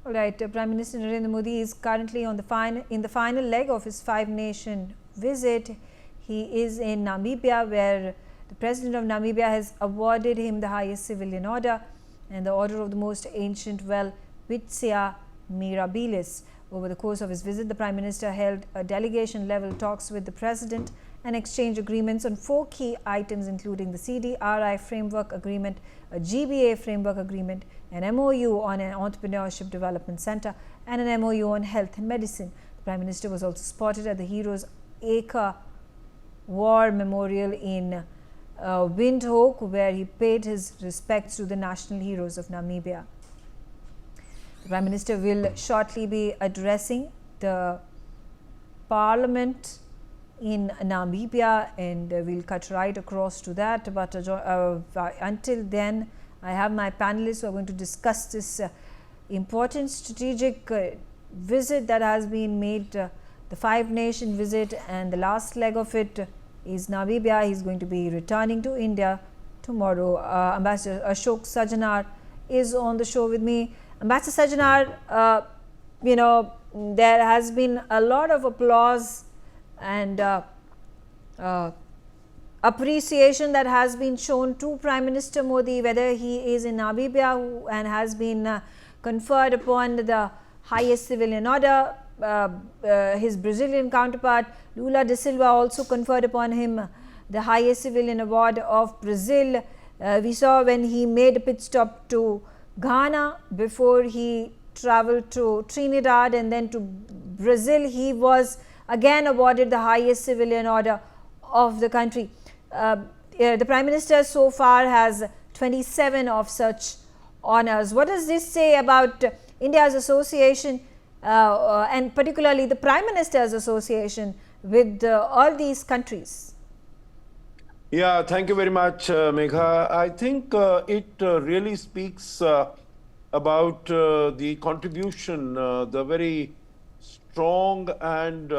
All right, Prime Minister Narendra Modi is currently on in the final leg of his five-nation visit. He is in Namibia, where the President of Namibia has awarded him the highest civilian order and the Order of the Most Ancient Welwitschia Mirabilis. Over the course of his visit, the Prime Minister held a delegation-level talks with the President and exchanged agreements on 4 key items, including the CDRI Framework Agreement, a GBA Framework Agreement, an MOU on an Entrepreneurship Development Center, and an MOU on health and medicine. The Prime Minister was also spotted at the Heroes Acre War Memorial in Windhoek, where he paid his respects to the national heroes of Namibia. The Prime Minister will shortly be addressing the Parliament in Namibia, and we'll cut right across to that. But until then, I have my panelists who are going to discuss this important strategic visit that has been made, the five-nation visit, and the last leg of it is Namibia. He's going to be returning to India tomorrow. Ambassador Ashok Sajanar is on the show with me. Ambassador Sajanar, there has been a lot of applause and appreciation that has been shown to Prime Minister Modi, whether he is in Namibia and has been conferred upon the highest civilian order. His Brazilian counterpart Lula da Silva also conferred upon him the highest civilian award of Brazil. We saw when he made a pit stop to Ghana before he traveled to Trinidad and then to Brazil, he was again awarded the highest civilian order of the country. The Prime Minister so far has 27 of such honors. What does this say about India's association and particularly the Prime Minister's association with all these countries? Yeah, thank you very much, Megha. I think it really speaks about the contribution, the very strong and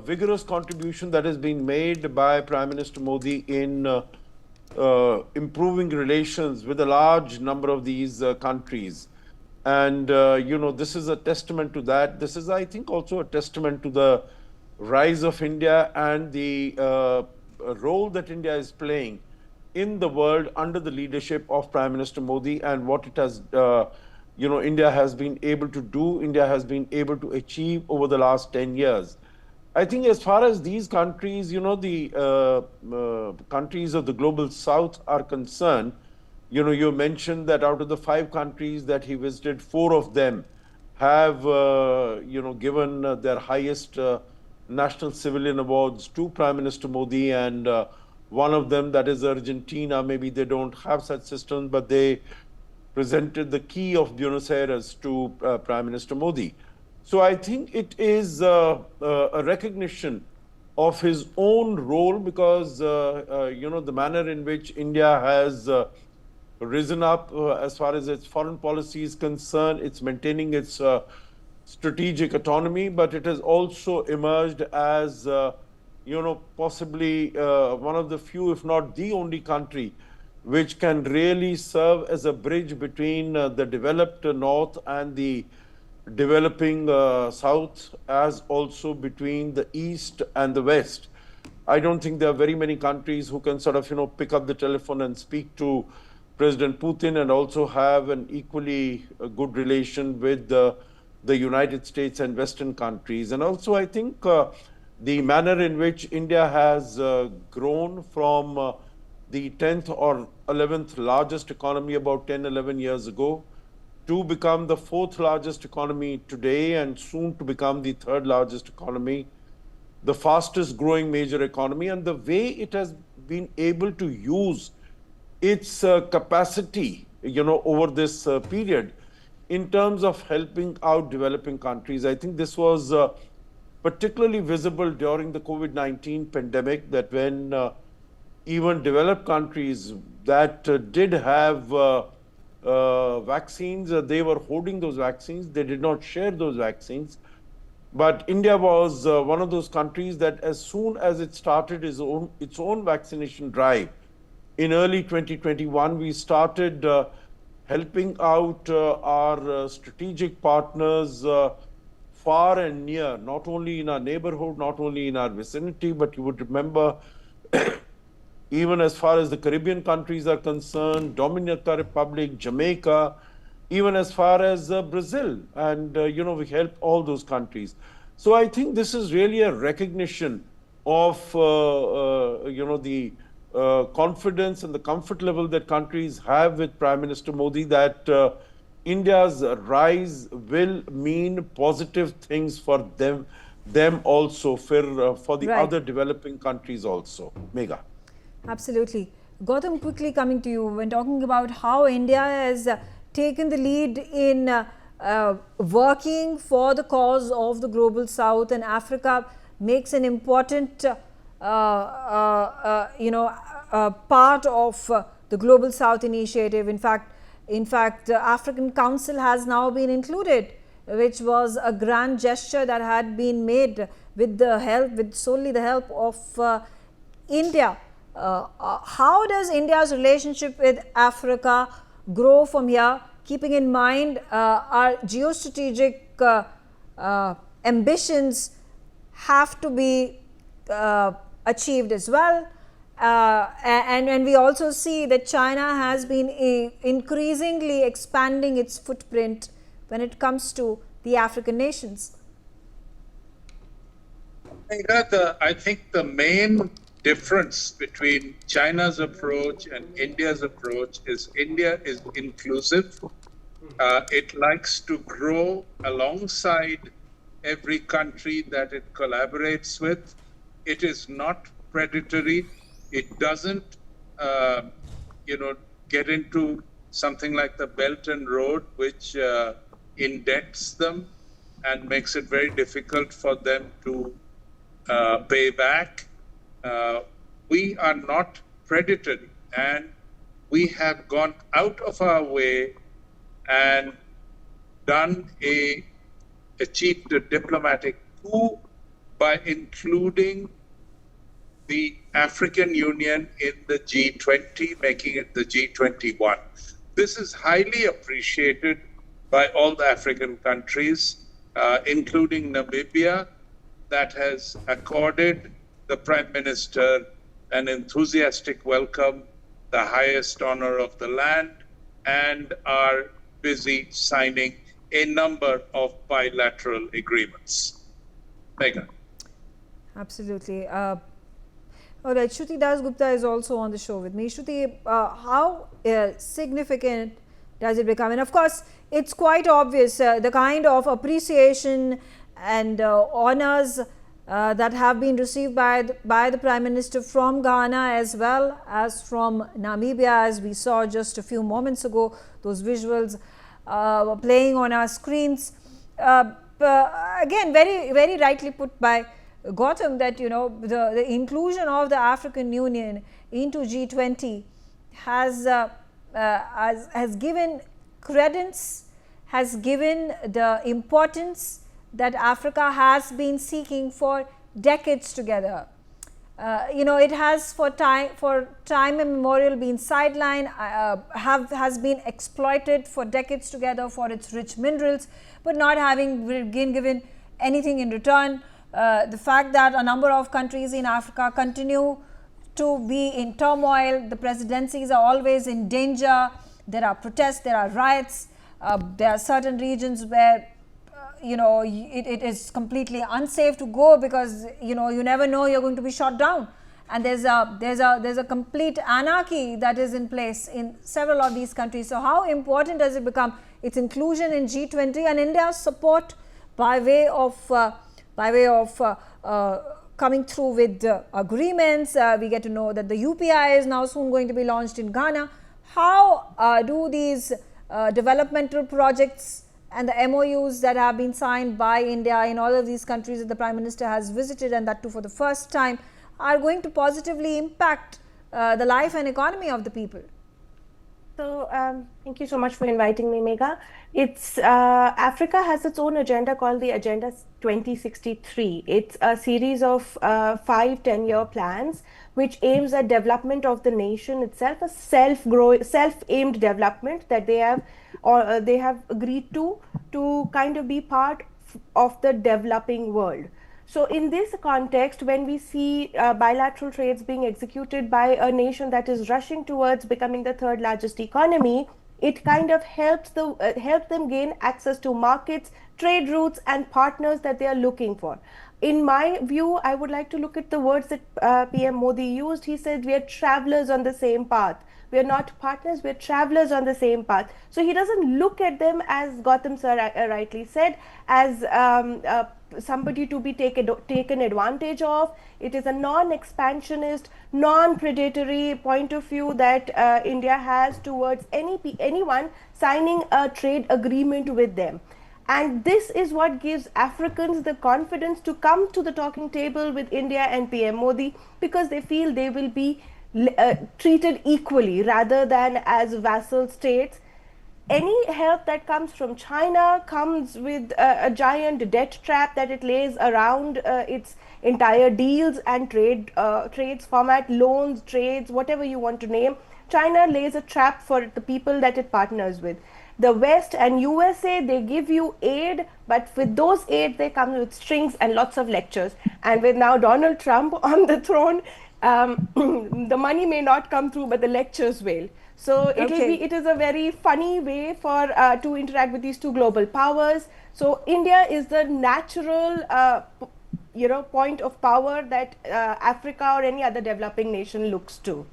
vigorous contribution that has been made by Prime Minister Modi in improving relations with a large number of these countries. And, this is a testament to that. This is, I think, also a testament to the rise of India and the role that India is playing in the world under the leadership of Prime Minister Modi, and what it has, India has been able to do, India has been able to achieve over the last 10 years. I think as far as these countries, the countries of the global south are concerned, you mentioned that out of the 5 countries that he visited, 4 of them have, given their highest national civilian awards to Prime Minister Modi, and one of them, that is Argentina, maybe they don't have such systems, but they presented the key of Buenos Aires to Prime Minister Modi. So I think it is a recognition of his own role, because, the manner in which India has risen up as far as its foreign policy is concerned, it's maintaining its strategic autonomy, but it has also emerged as, possibly one of the few, if not the only country, which can really serve as a bridge between the developed north and the developing south, as also between the east and the west. I don't think there are very many countries who can sort of, pick up the telephone and speak to President Putin and also have an equally good relation with the United States and Western countries. And also, I think the manner in which India has grown from the 10th or 11th largest economy about 10, 11 years ago to become the 4th largest economy today, and soon to become the 3rd largest economy, the fastest growing major economy, and the way it has been able to use its capacity, over this period in terms of helping out developing countries. I think this was particularly visible during the COVID-19 pandemic, that when even developed countries that did have vaccines, they were hoarding those vaccines, they did not share those vaccines. But India was one of those countries that as soon as it started its own vaccination drive, in early 2021, we started helping out our strategic partners far and near, not only in our neighborhood, not only in our vicinity, but you would remember even as far as the Caribbean countries are concerned, Dominican Republic, Jamaica, even as far as Brazil. And, we help all those countries. So I think this is really a recognition of, the confidence and the comfort level that countries have with Prime Minister Modi that India's rise will mean positive things for them also, for the other developing countries also. Megha. Absolutely. Gautam, quickly coming to you, when talking about how India has taken the lead in working for the cause of the global south, and Africa makes an important part of the global south initiative. In fact, the African Council has now been included, which was a grand gesture that had been made with solely the help of India. How does India's relationship with Africa grow from here, keeping in mind our geostrategic ambitions have to be achieved as well? And we also see that China has been increasingly expanding its footprint when it comes to the African nations. I think the main difference between China's approach and India's approach is India is inclusive. It likes to grow alongside every country that it collaborates with. It is not predatory. It doesn't, get into something like the Belt and Road, which indebts them and makes it very difficult for them to pay back. We are not predatory, and we have gone out of our way and achieved a diplomatic coup by including the African Union in the G20, making it the G21. This is highly appreciated by all the African countries, including Namibia, that has accorded the Prime Minister an enthusiastic welcome, the highest honor of the land, and are busy signing a number of bilateral agreements. Megha. Absolutely. All right, Shruti Das Gupta is also on the show with me. Shruti, how significant does it become? And of course, it's quite obvious the kind of appreciation and honors that have been received by the Prime Minister from Ghana as well as from Namibia, as we saw just a few moments ago. Those visuals were playing on our screens. Again, very, very rightly put by Gautam that the inclusion of the African Union into G20 has given credence, has given the importance that Africa has been seeking for decades together. It has for time immemorial been sidelined, has been exploited for decades together for its rich minerals, but not having been given anything in return. The fact that a number of countries in Africa continue to be in turmoil, the presidencies are always in danger, there are protests, there are riots, there are certain regions where it is completely unsafe to go because you never know you're going to be shot down, and there's a complete anarchy that is in place in several of these countries. So how important does it become, its inclusion in G20 and India's support by way of coming through with agreements? We get to know that the UPI is now soon going to be launched in Ghana. How do these developmental projects and the MOUs that have been signed by India in all of these countries that the Prime Minister has visited, and that too for the first time, are going to positively impact the life and economy of the people? So, thank you so much for inviting me, Megha. It's Africa has its own agenda called the Agenda 2063. It's a series of 5 10-year plans which aims at development of the nation itself, a self-aimed development that they have agreed to kind of be part of the developing world. So, in this context, when we see bilateral trades being executed by a nation that is rushing towards becoming the third largest economy, it kind of helps them gain access to markets, trade routes, and partners that they are looking for. In my view, I would like to look at the words that PM Modi used. He said, "We are travelers on the same path. We are not partners, we're travelers on the same path." So he doesn't look at them, as Gautam sir rightly said, as somebody to be taken advantage of. It is a non-expansionist, non-predatory point of view that India has towards anyone signing a trade agreement with them. And this is what gives Africans the confidence to come to the talking table with India and PM Modi, because they feel they will be treated equally rather than as vassal states. Any help that comes from China comes with a giant debt trap that it lays around its entire deals and trades format, loans, trades, whatever you want to name. China lays a trap for the people that it partners with. The West and USA, they give you aid, but with those aid, they come with strings and lots of lectures. And with now Donald Trump on the throne, the money may not come through, but the lectures will. So it is a very funny way for to interact with these two global powers. So India is the natural point of power that Africa or any other developing nation looks to.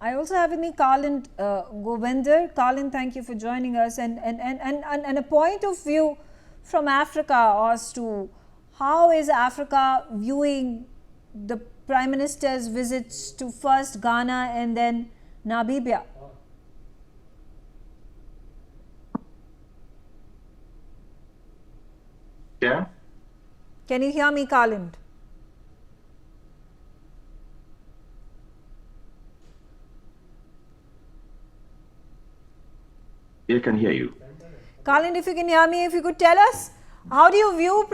I also have with me Karl Govinder. Karl, thank you for joining us, and a point of view from Africa as to how is Africa viewing the Prime Minister's visits to first Ghana and then Namibia. Yeah. Can you hear me, Karl? I can hear you. Karl, if you can hear me, if you could tell us, how do you view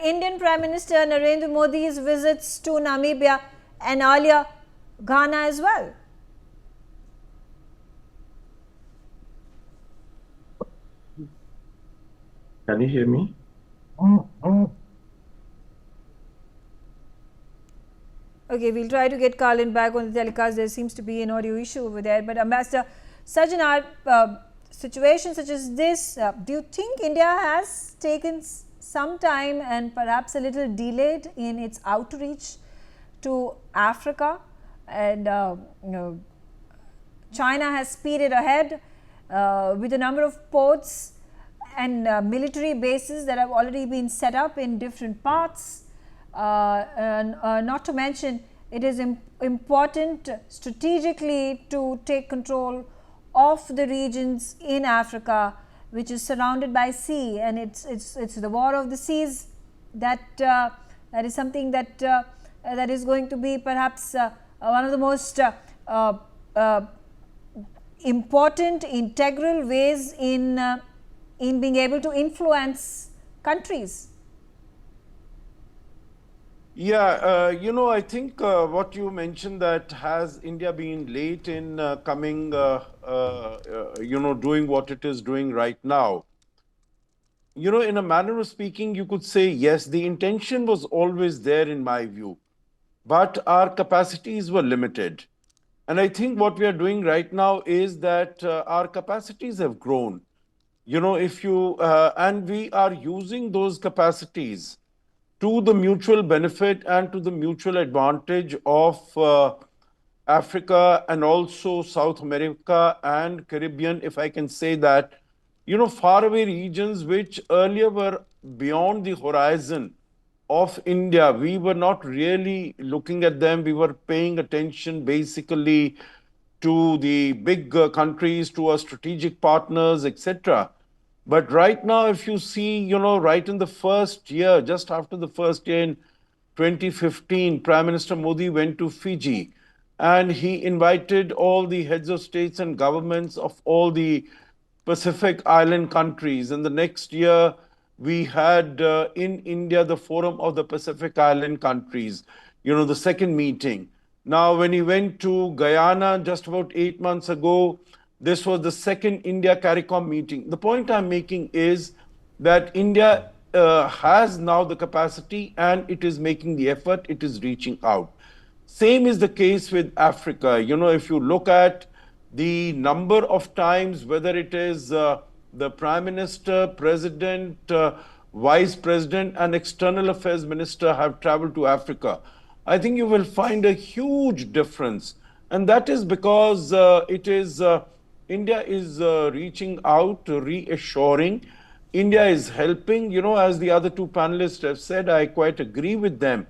Indian Prime Minister Narendra Modi's visits to Namibia and earlier Ghana as well? Can you hear me? Okay, we'll try to get Karl back on the telecast. There seems to be an audio issue over there. But Ambassador Sajjanar, situations such as this, do you think India has taken some time and perhaps a little delayed in its outreach to Africa? And China has speeded ahead with a number of ports and military bases that have already been set up in different parts. Not to mention, it is important strategically to take control of the regions in Africa which is surrounded by sea, and it's the war of the seas that that is something that that is going to be perhaps one of the most important integral ways in being able to influence countries. Yeah, I think what you mentioned, that has India been late in coming, doing what it is doing right now. In a manner of speaking, you could say, yes, the intention was always there in my view, but our capacities were limited. And I think what we are doing right now is that our capacities have grown. And we are using those capacities to the mutual benefit and to the mutual advantage of Africa and also South America and Caribbean, if I can say that, faraway regions which earlier were beyond the horizon of India. We were not really looking at them. We were paying attention basically to the big countries, to our strategic partners, etc. But right now, if you see, right in the first year, just after the first year in 2015, Prime Minister Modi went to Fiji. and he invited all the heads of states and governments of all the Pacific Island countries. And the next year, we had in India the Forum of the Pacific Island countries, the second meeting. Now, when he went to Guyana just about 8 months ago, this was the second India CARICOM meeting. The point I'm making is that India has now the capacity and it is making the effort, it is reaching out. Same is the case with Africa. If you look at the number of times, whether it is the Prime Minister, President, Vice President, and External Affairs Minister have traveled to Africa, I think you will find a huge difference. And that is because India is reaching out, reassuring. India is helping, as the other two panelists have said, I quite agree with them,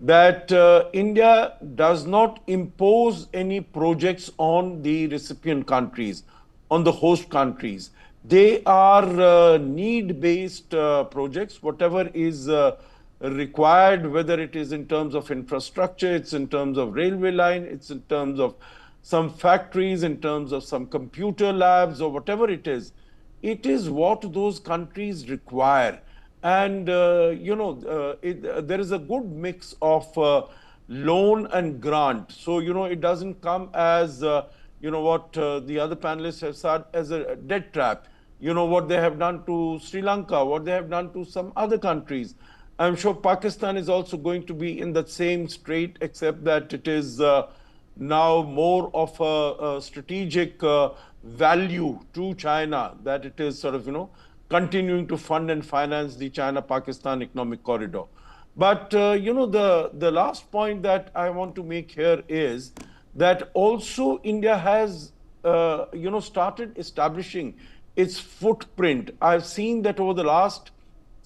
that India does not impose any projects on the recipient countries, on the host countries. They are need-based projects, whatever is required, whether it is in terms of infrastructure, it's in terms of railway line, it's in terms of some factories, in terms of some computer labs, or whatever it is what those countries require. And, there is a good mix of loan and grant. So, it doesn't come as, what the other panelists have said, as a debt trap. What they have done to Sri Lanka, what they have done to some other countries. I'm sure Pakistan is also going to be in that same strait, except that it is now more of a strategic value to China, that it is sort of, continuing to fund and finance the China-Pakistan economic corridor. But, the last point that I want to make here is that also India has, started establishing its footprint. I've seen that over the last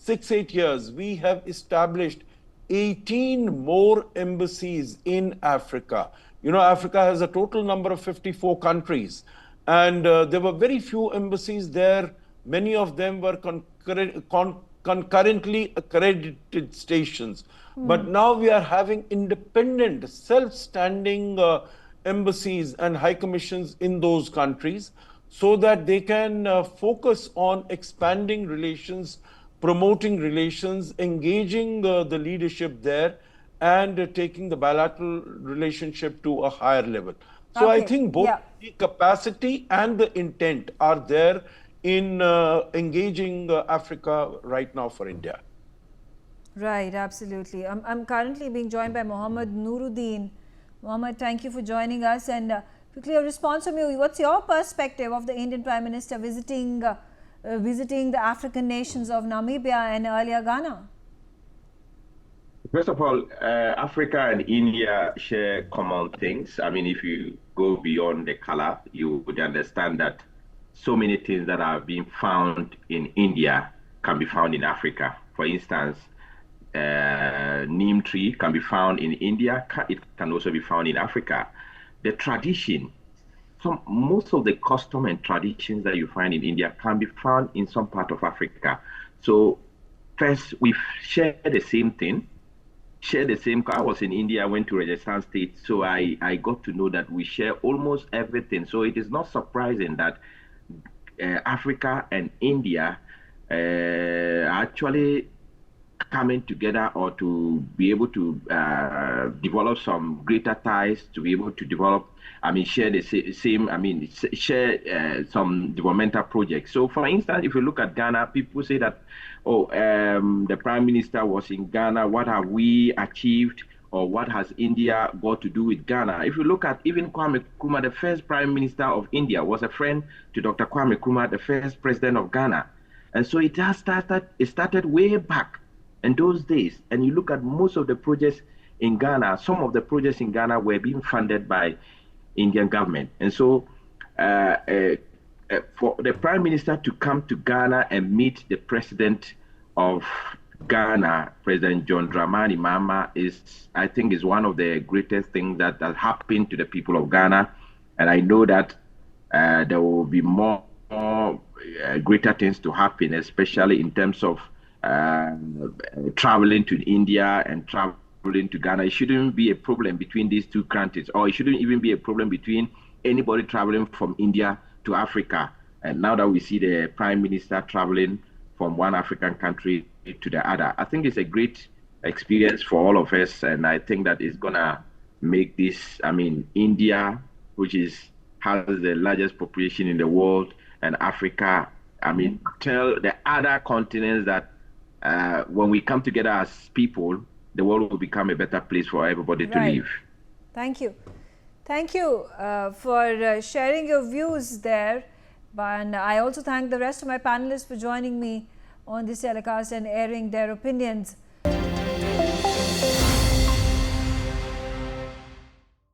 6-8 years, we have established 18 more embassies in Africa. Africa has a total number of 54 countries. And there were very few embassies there. Many of them were concurrently accredited stations. But now we are having independent, self-standing embassies and high commissions in those countries, so that they can focus on expanding relations, promoting relations, engaging the leadership there, and taking the bilateral relationship to a higher level. So I think both the capacity and the intent are there in engaging Africa right now for India. Right, absolutely. I'm currently being joined by Mohammed Nuruddin. Mohammed, thank you for joining us. And quickly, a response from you. What's your perspective of the Indian Prime Minister visiting the African nations of Namibia and earlier Ghana? First of all, Africa and India share common things. I mean, if you go beyond the color, you would understand that so many things that are being found in India can be found in Africa. For instance, neem tree can be found in India. It can also be found in Africa. The tradition, most of the custom and traditions that you find in India can be found in some part of Africa. So first, we share the same thing. I was in India, I went to Rajasthan State, so I got to know that we share almost everything. So it is not surprising that Africa and India are actually coming together, or to be able to develop some greater ties, to be able to develop, share the same, share some developmental projects. So for instance, if you look at Ghana, people say that, the Prime Minister was in Ghana, what have we achieved, or what has India got to do with Ghana? If you look at even Kwame Nkrumah, the first Prime Minister of India, was a friend to Dr. Kwame Nkrumah, the first President of Ghana. And so it started way back in those days. And you look at most of the projects in Ghana, some of the projects in Ghana were being funded by Indian government. And so for the Prime Minister to come to Ghana and meet the President of Ghana, President John Dramani Mahama, I think is one of the greatest things that has happened to the people of Ghana. And I know that there will be more greater things to happen, especially in terms of traveling to India and traveling traveling to Ghana. It shouldn't be a problem between these two countries, or it shouldn't even be a problem between anybody traveling from India to Africa. And now that we see the Prime Minister traveling from one African country to the other, I think it's a great experience for all of us. And I think that it's going to make this, I mean, India, which has the largest population in the world, and Africa, I mean, tell the other continents that when we come together as people, the world will become a better place for everybody to live. Thank you. Thank you for sharing your views there. And I also thank the rest of my panelists for joining me on this telecast and airing their opinions.